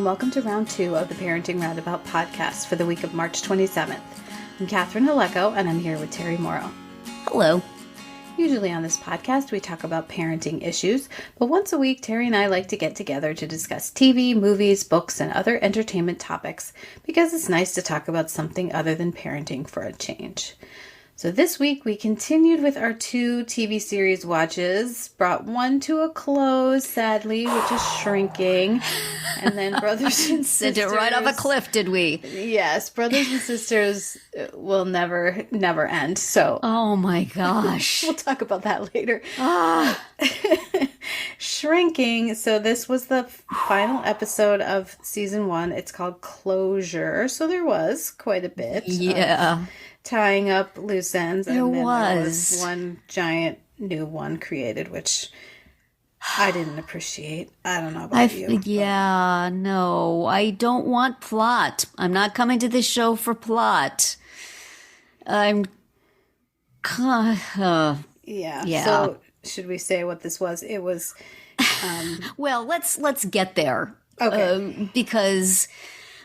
and welcome to round 2 of the Parenting Roundabout podcast for the week of March 27th. I'm Catherine Aleko, and I'm here with Terry Morrow. Hello. Usually on this podcast, we talk about parenting issues, but once a week, Terry and I like to get together to discuss TV, movies, books, and other entertainment topics because it's nice to talk about something other than parenting for a change. So this week, we continued with our 2 TV series watches, brought one to a close, sadly, which is Shrinking, and then Brothers and Sisters. Sent it right off a cliff, did we? Yes, Brothers and Sisters will never end, so... Oh my gosh. We'll talk about that later. Shrinking, so this was the final episode of season 1. It's called Closure, so there was quite a bit. Yeah. Tying up loose ends. There and then was. There was one giant new one created, which I didn't appreciate. I don't know about you. Yeah, no, I don't want plot. I'm not coming to this show for plot. I'm... Yeah. So should we say what this was? It was... Well, let's get there. Okay. Because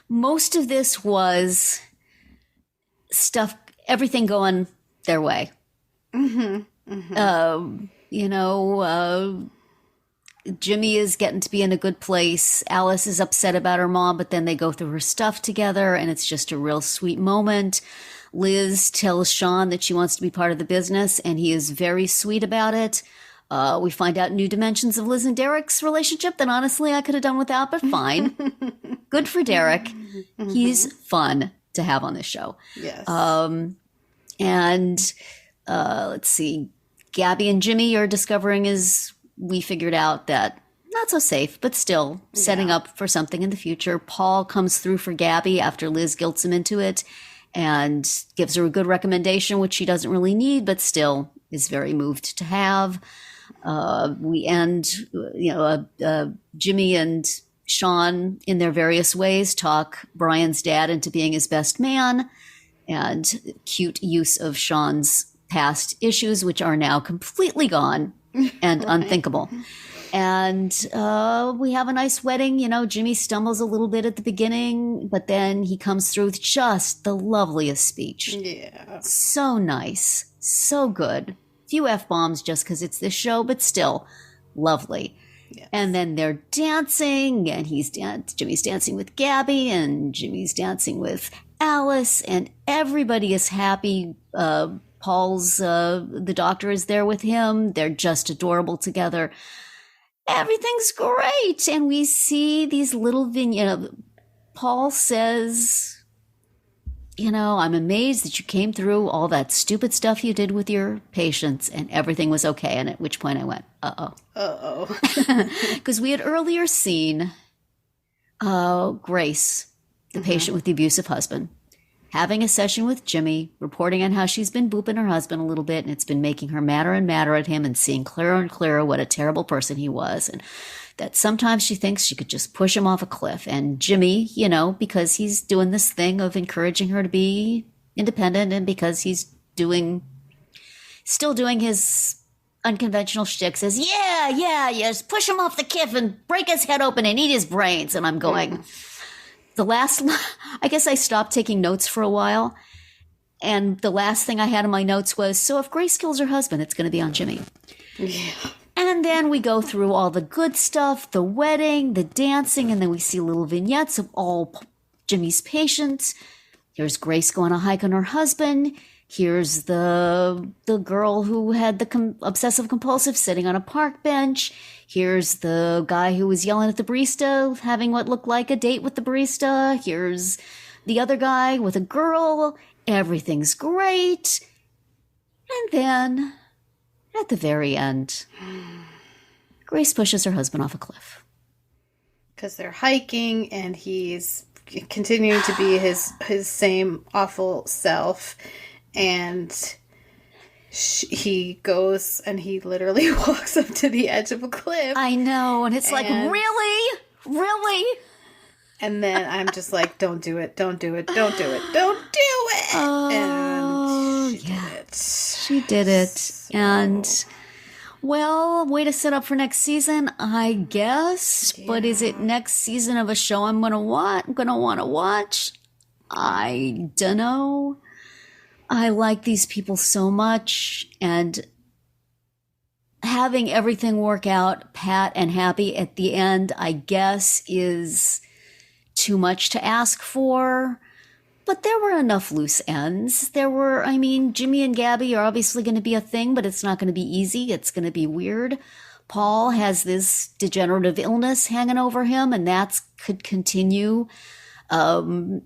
most of this was stuff... Everything going their way. Jimmy is getting to be in a good place. Alice is upset about her mom, but then they go through her stuff together, and it's just a real sweet moment. Liz tells Sean that she wants to be part of the business, and he is very sweet about it. We find out new dimensions of Liz and Derek's relationship that honestly I could have done without, but fine. Good for Derek. He's fun to have on this show. Yes. Let's see. Gabby and Jimmy are discovering, as we figured out, that not so safe, but still setting up for something in the future. Paul comes through for Gabby after Liz guilts him into it and gives her a good recommendation, which she doesn't really need, but still is very moved to have. We end, Jimmy and Sean, in their various ways, talk Brian's dad into being his best man, and cute use of Sean's past issues, which are now completely gone and unthinkable. And we have a nice wedding. Jimmy stumbles a little bit at the beginning, but then he comes through with just the loveliest speech. Yeah. So nice. So good. Few F-bombs just because it's this show, but still lovely. Yes. And then they're dancing, and Jimmy's dancing with Gabby, and Jimmy's dancing with Alice, and everybody is happy. Paul's, the doctor is there with him. They're just adorable together. Everything's great. And we see these little vignettes. Paul says, I'm amazed that you came through all that stupid stuff you did with your patients and everything was okay. And at which point I went, uh-oh. Because we had earlier seen Grace, the patient with the abusive husband, having a session with Jimmy, reporting on how she's been booping her husband a little bit, and it's been making her madder and madder at him and seeing clearer and clearer what a terrible person he was, and that sometimes she thinks she could just push him off a cliff. And Jimmy, because he's doing this thing of encouraging her to be independent, and because he's still doing his unconventional shtick, says, just push him off the cliff and break his head open and eat his brains. And I'm going... I guess I stopped taking notes for a while. And the last thing I had in my notes was, so if Grace kills her husband, it's going to be on Jimmy. Yeah. And then we go through all the good stuff, the wedding, the dancing, and then we see little vignettes of all Jimmy's patients. Here's Grace going on a hike on her husband. Here's the girl who had the obsessive compulsive sitting on a park bench. Here's the guy who was yelling at the barista, having what looked like a date with the barista. Here's the other guy with a girl. Everything's great. And then, at the very end, Grace pushes her husband off a cliff. Because they're hiking, and he's continuing to be his same awful self. And he goes and he literally walks up to the edge of a cliff. I know. And it's like, really? Really? And then I'm just like, don't do it. Don't do it. Don't do it. Don't do it. And she did it. She did it. So... And Well, way to set up for next season, I guess. Yeah. But is it next season of a show I'm gonna want to watch? I don't know. I like these people so much, and having everything work out pat and happy at the end, I guess, is too much to ask for. But there were enough loose ends. Jimmy and Gabby are obviously going to be a thing, but it's not going to be easy. It's going to be weird. Paul has this degenerative illness hanging over him, and that could continue. There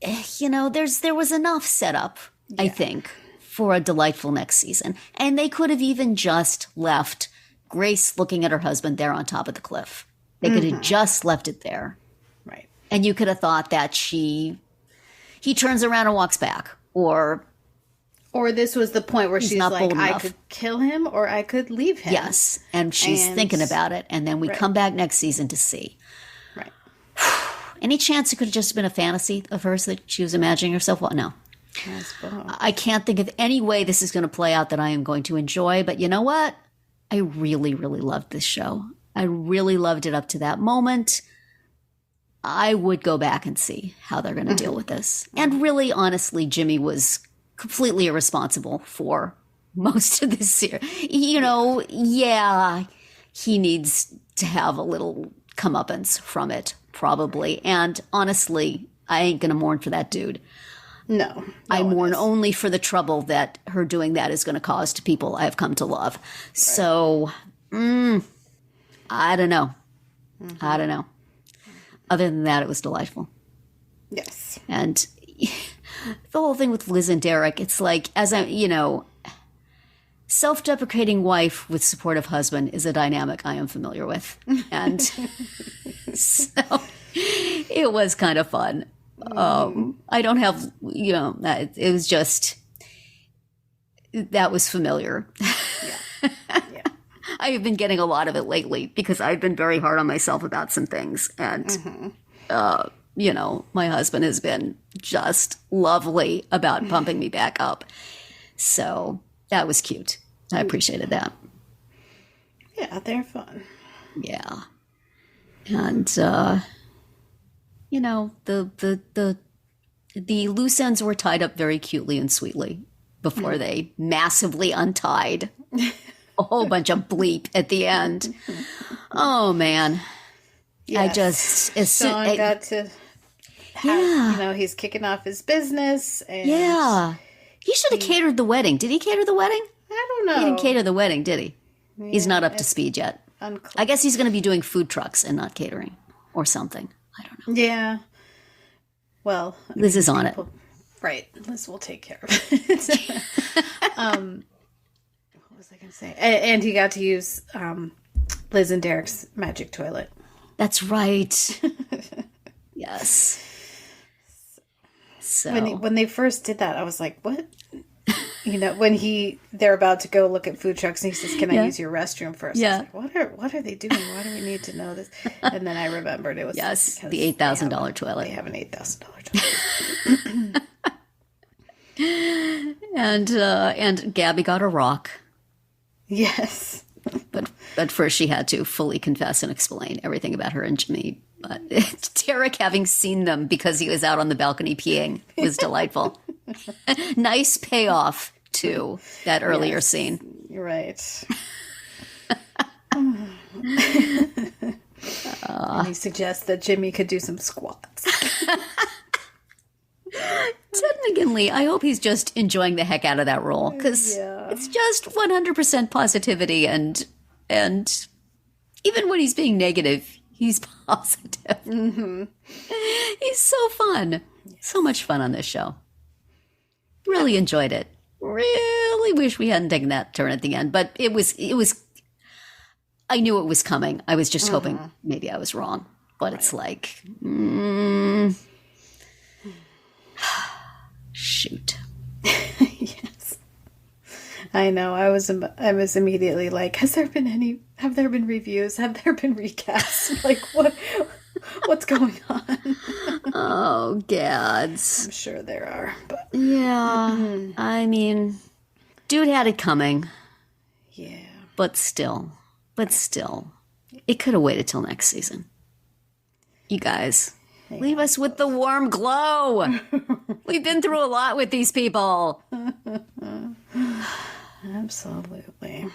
was enough setup, I think, for a delightful next season. And they could have even just left Grace looking at her husband there on top of the cliff. They could have just left it there. Right. And you could have thought that he turns around and walks back, or this was the point where she's like, I could kill him or I could leave him. Yes, and she's thinking about it, and then we come back next season to see. Right. Any chance it could have just been a fantasy of hers that she was imagining herself? Well, no. I can't think of any way this is going to play out that I am going to enjoy, but you know what? I really, really loved this show. I really loved it up to that moment. I would go back and see how they're going to deal with this. And really, honestly, Jimmy was completely irresponsible for most of this series. He needs to have a little comeuppance from it, probably. And honestly, I ain't going to mourn for that dude. No I mourn only for the trouble that her doing that is going to cause to people I have come to love. Right. So, I don't know. I don't know. Other than that, it was delightful. Yes. And the whole thing with Liz and Derek, it's like, self-deprecating wife with supportive husband is a dynamic I am familiar with. And so it was kind of fun. I don't have, it was just, that was familiar. Yeah. I have been getting a lot of it lately because I've been very hard on myself about some things. And, my husband has been just lovely about pumping me back up. So that was cute. I appreciated that. Yeah, they're fun. Yeah. And, the loose ends were tied up very cutely and sweetly before they massively untied. A whole bunch of bleep at the end. Oh, man. Yes. Sean got to have, he's kicking off his business. And he should have catered the wedding. Did he cater the wedding? I don't know. He didn't cater the wedding, did he? Yeah, he's not up to speed yet. Unclear. I guess he's going to be doing food trucks and not catering or something. I don't know. Yeah. Well, Liz is on it. Right. Liz will take care of it. What was I going to say? And he got to use Liz and Derek's magic toilet. That's right. Yes. So when they first did that, I was like, what? When they're about to go look at food trucks and he says, can I use your restroom first? Yeah. I was like, what are they doing? Why do we need to know this? And then I remembered it was the $8,000 toilet. They have an $8,000 toilet. And Gabby got a rock. Yes. But first she had to fully confess and explain everything about her and Jimmy. But Derek, having seen them because he was out on the balcony peeing, was delightful. Nice payoff to that earlier scene. You're right. And he suggests that Jimmy could do some squats. Technically, I hope he's just enjoying the heck out of that role because it's just 100% positivity, and even when he's being negative, he's positive. Mm-hmm. He's so fun. So much fun on this show. Really enjoyed it. Really wish we hadn't taken that turn at the end, but it was. I knew it was coming. I was just hoping maybe I was wrong, but it's like, shoot. Yes, I know. I was immediately like, have there been reviews? Have there been recasts? Like what's going on? Oh, gads. I'm sure there are, but yeah. I mean, dude had it coming. Yeah. But still, it could have waited till next season. You guys, leave us with the warm glow. We've been through a lot with these people. Absolutely.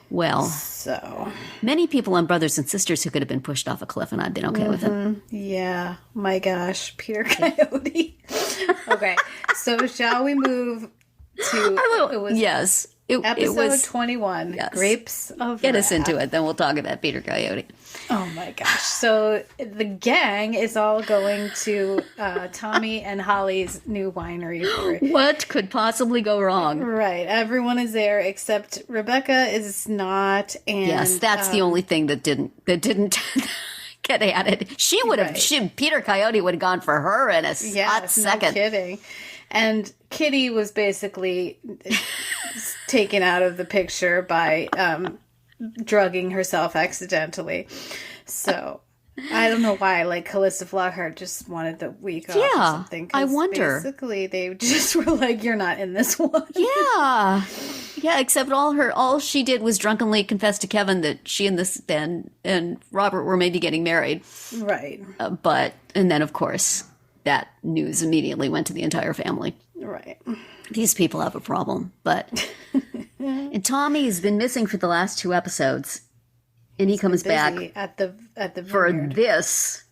Well, So, many people on Brothers and Sisters who could have been pushed off a cliff, and I've been okay with it. yeah. My gosh. Peter Coyote. Okay. So, shall we move to it was Yes. It episode was 21, yes. Grapes of Get us Wrath. into it, then we'll talk about Peter Coyote. Oh my gosh. So the gang is all going to Tommy and Holly's new winery. What could possibly go wrong? Right. Everyone is there except Rebecca is not. And Yes, that's the only thing that didn't get added. She would have. Right. Peter Coyote would have gone for her in a hot second. No kidding. And Kitty was basically taken out of the picture by drugging herself accidentally. So I don't know why. Like Calista Flockhart just wanted the week off or something. 'Cause I wonder. Basically, they just were like, "You're not in this one." Yeah. Except all she did was drunkenly confess to Kevin that she and this Ben and Robert were maybe getting married. Right. And then of course that news immediately went to the entire family. Right. These people have a problem, but and Tommy has been missing for the last 2 episodes, and he comes back at the for vineyard. this.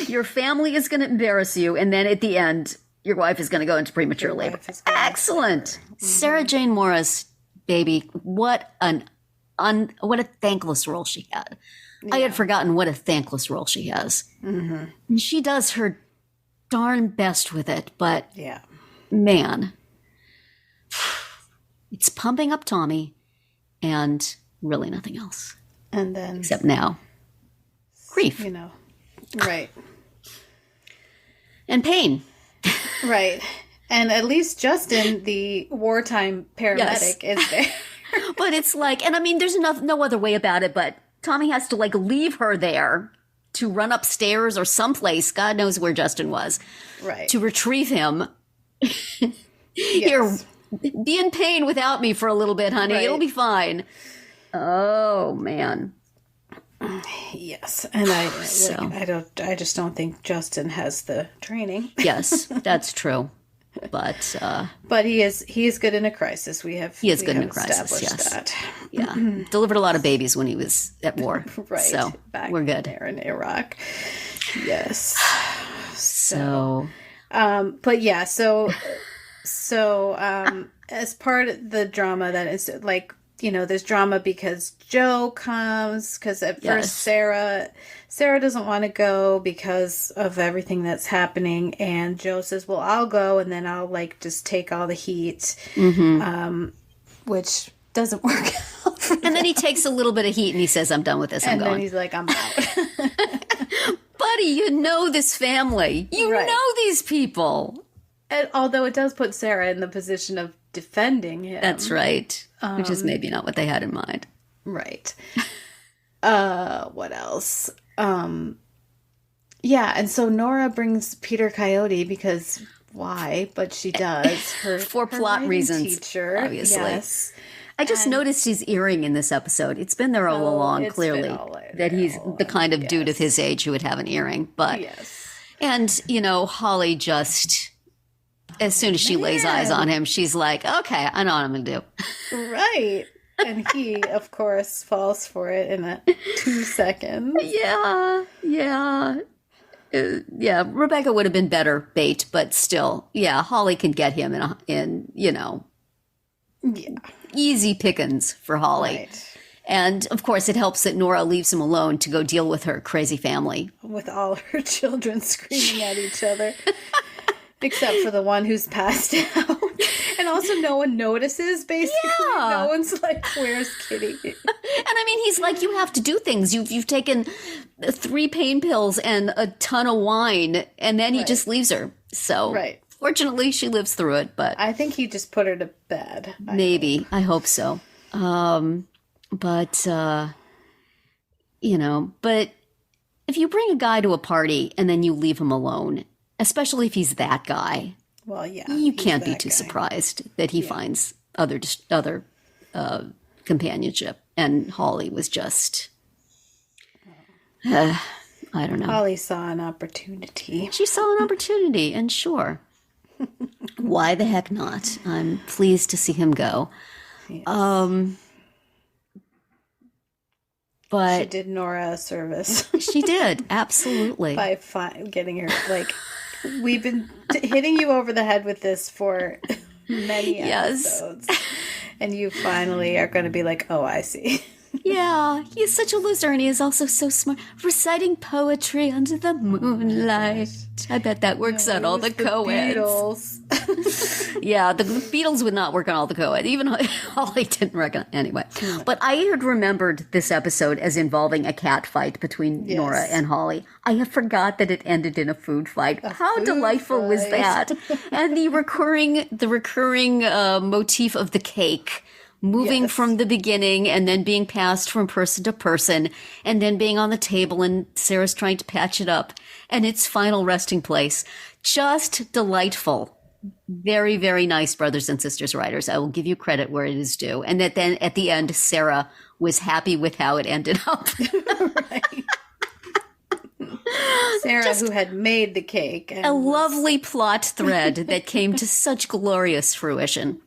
Your family is going to embarrass you, and then at the end, your wife is going to go into premature labor. Excellent, Sarah Jane Morris, baby. What what a thankless role she had. Yeah. I had forgotten what a thankless role she has. Mm-hmm. And she does her darn best with it, but yeah, man, it's pumping up Tommy and really nothing else. And then except now grief, right, and pain. Right. And at least Justin, the wartime paramedic, is there. But it's like, and I mean, there's no other way about it, but Tommy has to like leave her there to run upstairs or someplace, God knows where Justin was, right, to retrieve him. Yes. Here, be in pain without me for a little bit, honey. Right. It'll be fine. Oh, man. Yes. And I just don't think Justin has the training. Yes, that's true. But he is good in a crisis. He is good in a crisis. Yes, that. Yeah, delivered a lot of babies when he was at war. Right, so we're good there in Iraq. Yes. So, but yeah, so as part of the drama that is like, there's drama because Joe comes, because at first Sarah doesn't want to go because of everything that's happening, and Joe says, well, I'll go, and then I'll like just take all the heat, which doesn't work out. And then he takes a little bit of heat and he says, I'm done with this, I'm going. And then he's like, I'm out. Buddy, you know this family. You know these people. And although it does put Sarah in the position of defending him. That's right. Which is maybe not what they had in mind. Right. What else? Yeah, and so Nora brings Peter Coyote because why? But she does. For plot reasons, teacher, obviously. Yes. I just noticed his earring in this episode. It's been there all along, clearly, that he's the kind of dude of his age who would have an earring. But and Holly just, as soon as she lays eyes on him, she's like, okay, I know what I'm going to do. Right. And he, of course, falls for it in 2 seconds. Yeah. Rebecca would have been better bait, but still, Holly can get him in easy pickings for Holly. Right. And, of course, it helps that Nora leaves him alone to go deal with her crazy family. With all her children screaming at each other. Except for the one who's passed out. And also no one notices, basically. Yeah. No one's like, where's Kitty? And I mean, he's like, you have to do things. You've taken 3 pain pills and a ton of wine, and then he just leaves her. So fortunately, she lives through it. But I think he just put her to bed. I hope so. But if you bring a guy to a party and then you leave him alone, especially if he's that guy. Well, yeah. You can't be too surprised that he finds other companionship. And Holly was just, I don't know. Holly saw an opportunity. She saw an opportunity, and sure. Why the heck not? I'm pleased to see him go. Yes. But she did Nora a service. She did, absolutely. By getting her, like, we've been hitting you over the head with this for many episodes. And you finally are going to be like, oh, I see. Yeah, he's such a loser, and he is also so smart. Reciting poetry under the moonlight. I bet that works on all the co-eds. Yeah, the Beatles would not work on all the co-eds. Even Holly didn't reckon. Anyway. But I had remembered this episode as involving a cat fight between Nora and Holly. I had forgot that it ended in a food fight. How delightful was that? And the recurring motif of the cake. Moving from the beginning and then being passed from person to person and then being on the table and Sarah's trying to patch it up and its final resting place. Just delightful. Very, very nice brothers and sisters writers. I will give you credit where it is due. And that then at the end, Sarah was happy with how it ended up. Right. Sarah, who had made the cake. And a lovely plot thread that came to such glorious fruition.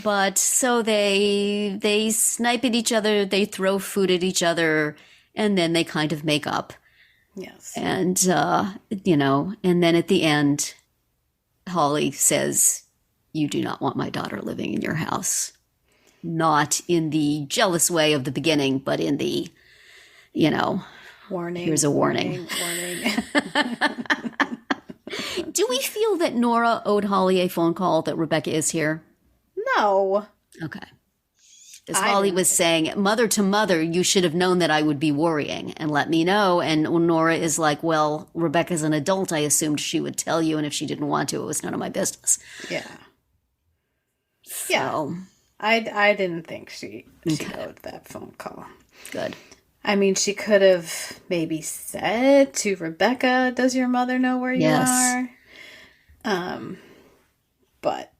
But so they snipe at each other, they throw food at each other, and then they kind of make up. Yes. And, and then at the end, Holly says, you do not want my daughter living in your house. Not in the jealous way of the beginning, but in the, warning. Here's a warning. Warning. Do we feel that Nora owed Holly a phone call that Rebecca is here? No. Okay. Because Holly was saying, mother to mother, you should have known that I would be worrying and let me know. And Nora is like, well, Rebecca's an adult. I assumed she would tell you. And if she didn't want to, it was none of my business. Yeah. So, yeah. I didn't think she owed that phone call. Good. I mean, she could have maybe said to Rebecca, does your mother know where you are? But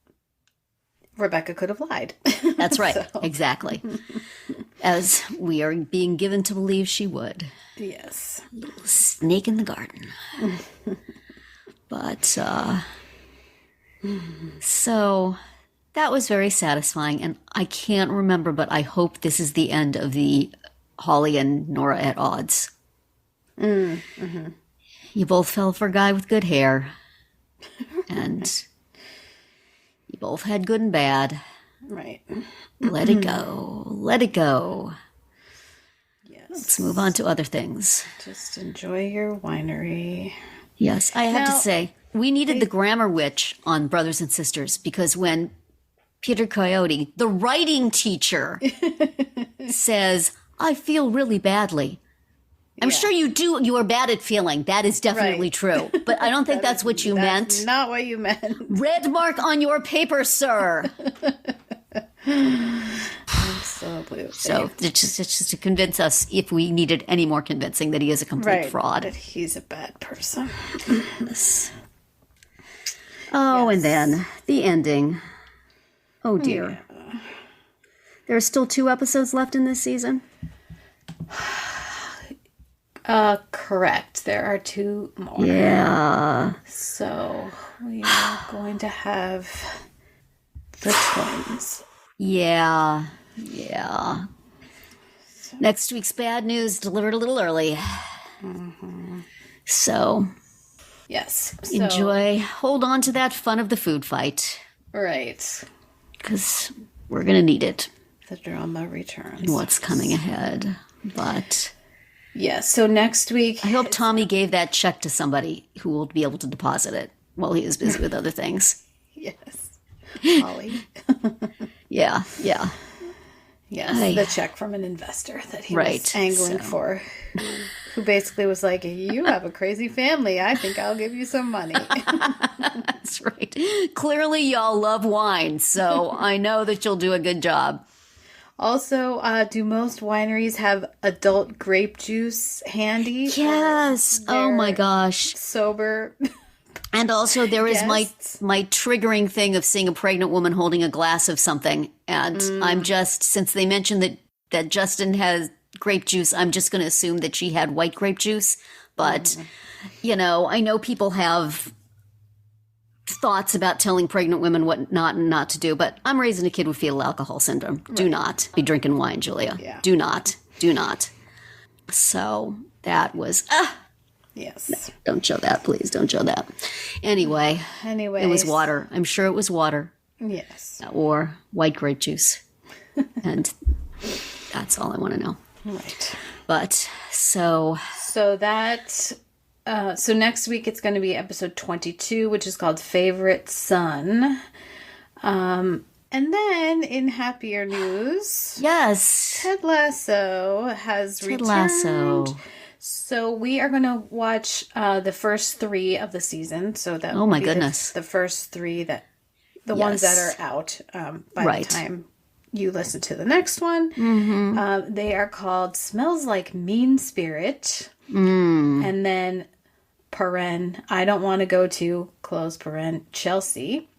Rebecca could have lied. That's right. So. Exactly. As we are being given to believe she would. Yes. Little snake in the garden. But, so that was very satisfying. And I can't remember, but I hope this is the end of the Holly and Nora at odds. Mm-hmm. You both fell for a guy with good hair. And you both had good and bad. Right. Let it go. Let it go. Yes. Let's move on to other things. Just enjoy your winery. Yes, I have to say, we needed the grammar witch on Brothers and Sisters because when Peter Coyote, the writing teacher, says, I feel really badly. I'm sure you do. You are bad at feeling. That is definitely true. But I don't think that's what you meant. That's not what you meant. Red mark on your paper, sir. Absolutely. So it's just to convince us, if we needed any more convincing, that he is a complete fraud. That he's a bad person. Yes. Oh, and then the ending. Oh, dear. Yeah. There are still 2 episodes left in this season? Correct. There are 2 more. Yeah. So we are going to have the twins. Yeah. Yeah. Next week's bad news delivered a little early. Mm-hmm. So. Yes. Enjoy. Hold on to that fun of the food fight. Right. Because we're going to need it. The drama returns. And what's coming ahead. But. Yes. So next week. I hope Tommy gave that check to somebody who will be able to deposit it while he is busy with other things. Yes. Holly. Yeah. Yes, the check from an investor that he was angling for, who basically was like, you have a crazy family. I think I'll give you some money. That's right. Clearly, y'all love wine, so I know that you'll do a good job. Also, do most wineries have adult grape juice handy? Yes. Oh, my gosh. Sober And also there is Yes. my triggering thing of seeing a pregnant woman holding a glass of something. And I'm just, since they mentioned that Justin has grape juice, I'm just going to assume that she had white grape juice. But, you know, I know people have thoughts about telling pregnant women what not and not to do, but I'm raising a kid with fetal alcohol syndrome. Do not be drinking wine, Julia. Yeah. Do not. So that was, Yes. don't show that, please. Don't show that. Anyway, Anyway. it was water. I'm sure it was water Yes. or white grape juice. And that's all I want to know. Right. But so So next week it's going to be episode 22, which is called Favorite Son. And then in happier news, yes, Ted Lasso has Ted returned. Lasso. So we are going to watch the first 3 of the season. So that Oh my will be goodness. the first 3 ones that Yes. are out by Right. the time you listen to the next one. They are called Smells Like Mean Spirit, and then paren I Don't Want to Go To close paren Chelsea,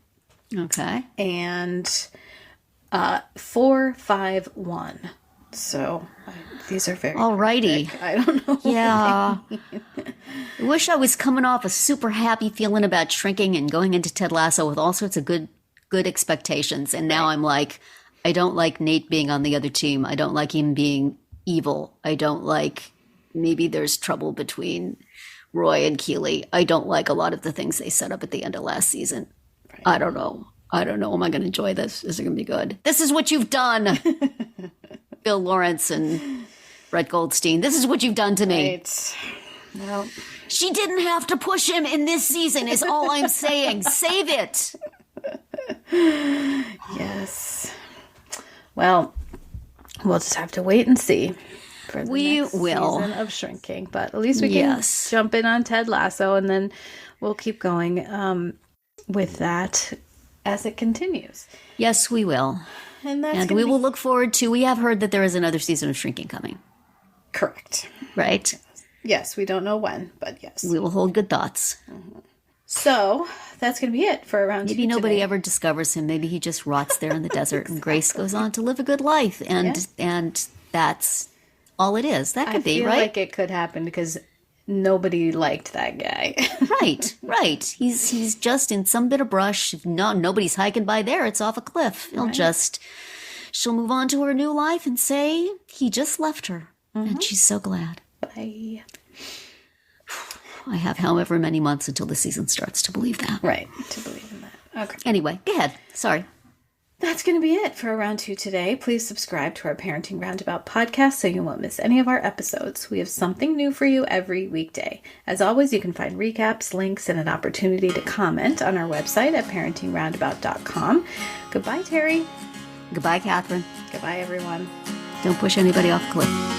Okay. and 451. So these are very Alrighty. quick. I don't know. Yeah. I wish I was coming off a super happy feeling about shrinking and going into Ted Lasso with all sorts of good expectations. And now I'm like, I don't like Nate being on the other team. I don't like him being evil. I don't like, maybe there's trouble between Roy and Keeley. I don't like a lot of the things they set up at the end of last season. Right. I don't know. Am I going to enjoy this? Is it going to be good? This is what you've done. Bill Lawrence and Brett Goldstein. This is what you've done to me. Right. Well, She didn't have to push him in this season is all I'm saying. Save it. yes. Well, we'll just have to wait and see for the We next will. season of Shrinking. But at least we can Yes. jump in on Ted Lasso, and then we'll keep going with that as it continues. Yes, we will. And that's And gonna we be will look forward to, we have heard that there is another season of Shrinking coming, correct. right? Yes, we don't know when, but yes. We will hold good thoughts. So that's going to be it for round 2 Maybe nobody today. ever discovers him. Maybe he just rots there in the desert and Grace goes on to live a good life. And that's all it is. That could I be, feel right? like it could happen because nobody liked that guy. Right. He's just in some bit of brush. If nobody's hiking by there, it's off a cliff. She'll move on to her new life and say, he just left her. And she's so glad. Bye. I have however many months until the season starts to believe that. Right, to believe in that. Okay. Anyway, go ahead. Sorry. That's going to be it for round 2 today. Please subscribe to our Parenting Roundabout podcast so you won't miss any of our episodes. We have something new for you every weekday. As always, you can find recaps, links, and an opportunity to comment on our website at parentingroundabout.com. Goodbye, Terry. Goodbye, Catherine. Goodbye, everyone. Don't push anybody off a cliff.